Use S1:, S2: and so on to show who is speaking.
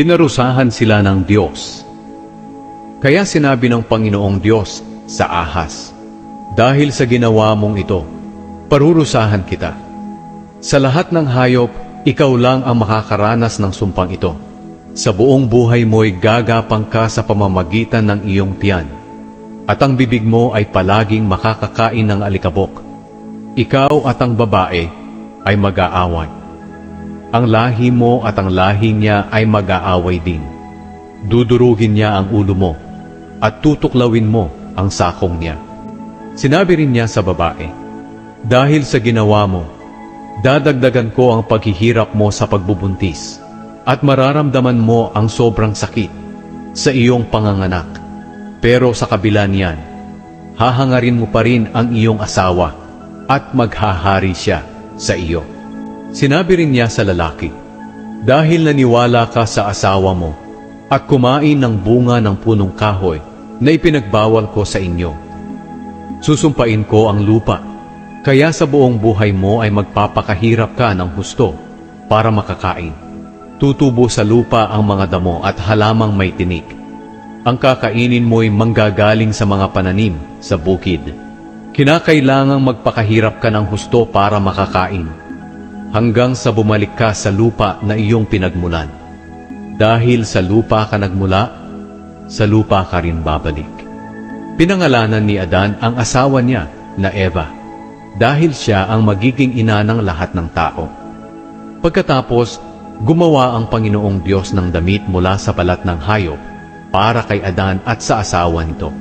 S1: Pinarusahan sila ng Diyos. Kaya sinabi ng Panginoong Diyos sa ahas, "Dahil sa ginawa mong ito, parurusahan kita. Sa lahat ng hayop, ikaw lang ang makakaranas ng sumpang ito. Sa buong buhay mo'y gagapang ka sa pamamagitan ng iyong tiyan, at ang bibig mo ay palaging makakakain ng alikabok. Ikaw at ang babae ay mag-aaway. Ang lahi mo at ang lahi niya ay mag-aaway din. Dudurugin niya ang ulo mo, at tutuklawin mo ang sakong niya." Sinabi rin niya sa babae, "Dahil sa ginawa mo, dadagdagan ko ang paghihirap mo sa pagbubuntis, at mararamdaman mo ang sobrang sakit sa iyong panganganak. Pero sa kabila niyan, hahangarin mo pa rin ang iyong asawa, at maghahari siya sa iyo." Sinabi rin niya sa lalaki, "Dahil naniwala ka sa asawa mo, at kumain ng bunga ng punong kahoy na ipinagbawal ko sa inyo, susumpain ko ang lupa, kaya sa buong buhay mo ay magpapakahirap ka ng husto para makakain. Tutubo sa lupa ang mga damo at halamang may tinik. Ang kakainin mo'y manggagaling sa mga pananim sa bukid. Kinakailangang magpakahirap ka ng husto para makakain, hanggang sa bumalik ka sa lupa na iyong pinagmulan. Dahil sa lupa ka nagmula, sa lupa ka rin babalik." Pinangalanan ni Adan ang asawa niya na Eva, dahil siya ang magiging ina ng lahat ng tao. Pagkatapos, gumawa ang Panginoong Diyos ng damit mula sa balat ng hayop para kay Adan at sa asawa nito.